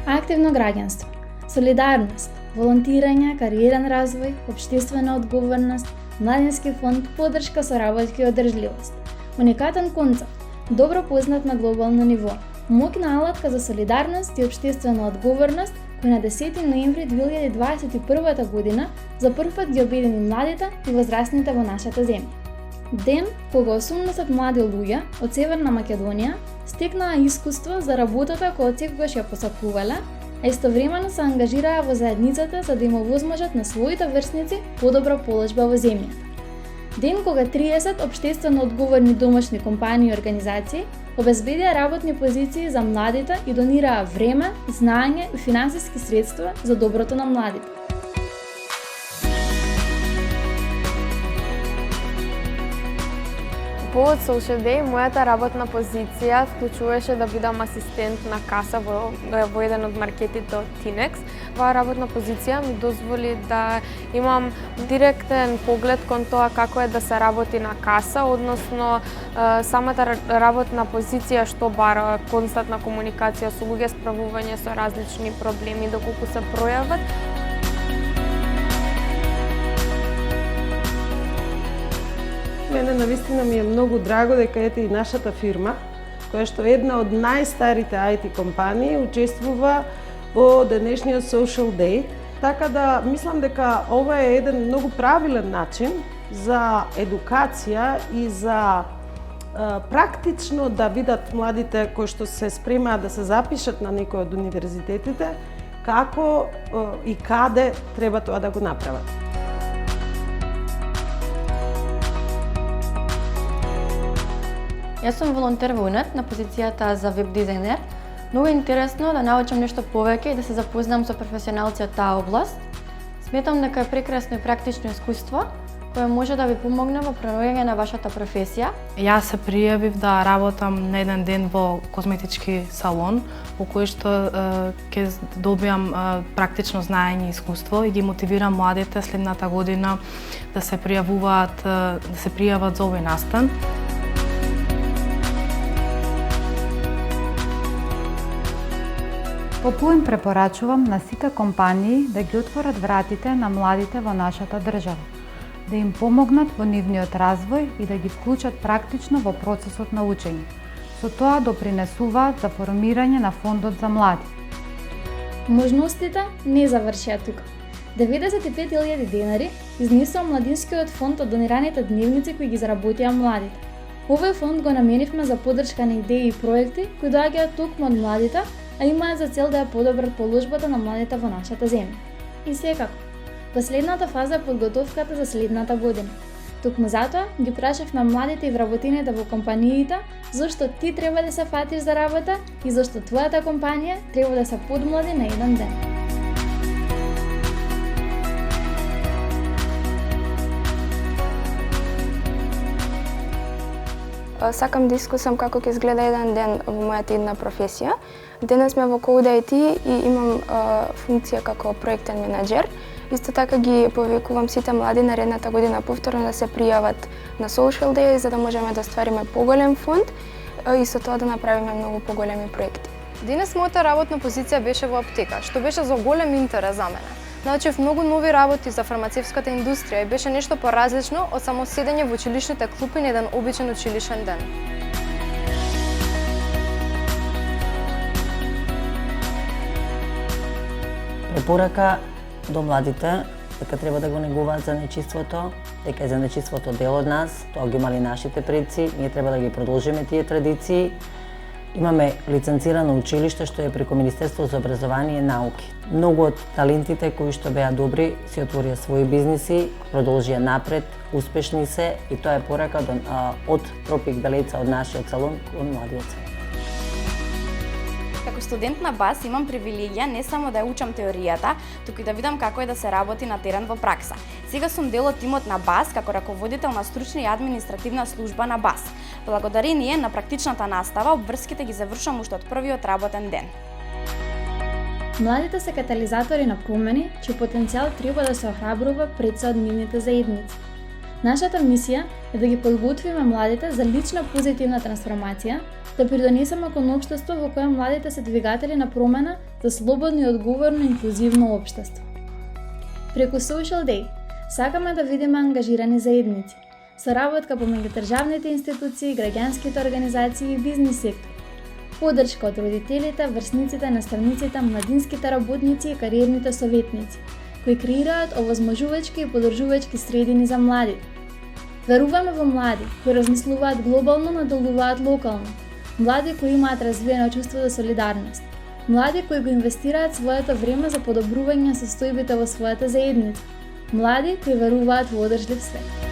Активно граѓанство, солидарност, волонтирање, кариерен развој, општествена одговорност, младински фонд, поддршка, соработка и одржливост. Уникатен концепт, добро познат на глобално ниво, моќна алатка за солидарност и општествена одговорност, кој на 10 ноември 2021 година за прв пат ги обедини младите и возрастните во нашата земја. Ден кога 80 млади луѓе од Северна Македонија стекнаа искуство за работата која секогаш ја посакувале, а истовремено се ангажираа во заедницата за да им овозможат на своите врсници подобра положба во земјата. Ден кога 30 општествено одговорни домашни компании и организации обезбедија работни позиции за младите и донираа време, знаење и финансиски средства за доброто на младите. Повод Social Day, мојата работна позиција вклучуваше да бидам асистент на каса во еден од маркетите од Tinex. Оваа работна позиција ми дозволи да имам директен поглед кон тоа како е да се работи на каса, односно самата работна позиција што бара константна комуникација со луѓе, справување со различни проблеми доколку се пројават. Мене навистина ми е многу драго дека ете и нашата фирма, која што е една од најстарите IT компании, учествува во денешниот Social Day. Така да мислам дека ова е еден многу правилен начин за едукација и за практично да видат младите кои што се спремаат да се запишат на некој од универзитетите, како и каде треба тоа да го направат. Јас сум волонтер во УНЕТ на позицијата за веб дизајнер. Многу е интересно да научам нешто повеќе и да се запознам со професионалци од таа област. Сметам дека е прекрасно и практично искуство кое може да ви помогне во пронаоѓање на вашата професија. Јас се пријавив да работам на еден ден во козметички салон, во кој што ќе добиам практично знаење и искуство и ги мотивирам младите следната година да се пријавуваат, да се пријават за овој настан. Попуен препорачувам на сите компании да ги отворат вратите на младите во нашата држава, да им помогнат во нивниот развој и да ги вклучат практично во процесот на учење. Со тоа допринесуваат за формирање на фондот за млади. Можностите не завршија тука. 95.000 денари изнесува младинскиот фонд од донираните дневници кои ги заработија младите. Овој фонд го наменивме за поддршка на идеи и проекти кои доаѓаат токму од младите, а имаат за цел да ја подобрат положбата на младите во нашата земја. И секако, последната фаза е подготовката за следната година. Токму затоа ги прашавме младите и вработените во компаниите зашто ти треба да се фатиш за работа и зашто твојата компанија треба да се подмлади на еден ден. Сакам да искусам како ќе изгледа еден ден во мојата една професија. Денес сме во Code IT и имам функција како проектен менаџер. Исто така ги повикувам сите млади наредната година повторно да се пријават на Social Day за да можеме да ствариме поголем фонд и со тоа да направиме многу поголеми проекти. Денес мојата работна позиција беше во аптека, што беше за голем интерес за мене. Научив многу нови работи за фармацевската индустрија и беше нешто поразлично од само седење во училишните клупи на еден обичен училишен ден. Препорака до младите дека треба да го негуваат занечиството, дека е занечиството дел од нас, тоа ги имали нашите предци, ние треба да ги продолжиме тие традиции. Имаме лиценцирано училиште што е преку Министерство за образование и науки. Многу од талентите кои што беа добри си отворија своји бизниси, продолжија напред, успешни се и тоа е порака од Тропик Белеца од нашиот салон кон младиот свет. Како студент на БАС имам привилегија не само да ја учам теоријата, туку и да видам како е да се работи на терен во пракса. Сега сум дел од тимот на БАС како раководител на стручна и административна служба на БАС. Благодарение на практичната настава, обврските ги завршувам уште од првиот работен ден. Младите се катализатори на промени, чиј потенцијал треба да се охрабрува пред се од нивните заедници. Нашата мисија е да ги подготвиме младите за лична позитивна трансформација, да придонесеме кон општество во кое младите се двигатели на промена за слободно и одговорно инклузивно општество. Преку Social Day сакаме да видиме ангажирани заедници, соработка помеѓу државните институции, граѓанските организации и бизнис сектор, поддршка од родителите, врсниците, наставниците, младинските работници и кариерните советници, кои креираат овозможувачки и поддржувачки средини за младите. Веруваме во млади кои размислуваат глобално, но делуваат локално, млади кои имаат развиено чувство за солидарност, млади кои го инвестираат своето време за подобрување состојбите во својата заедница, млади кои веруваат во одржлив свет.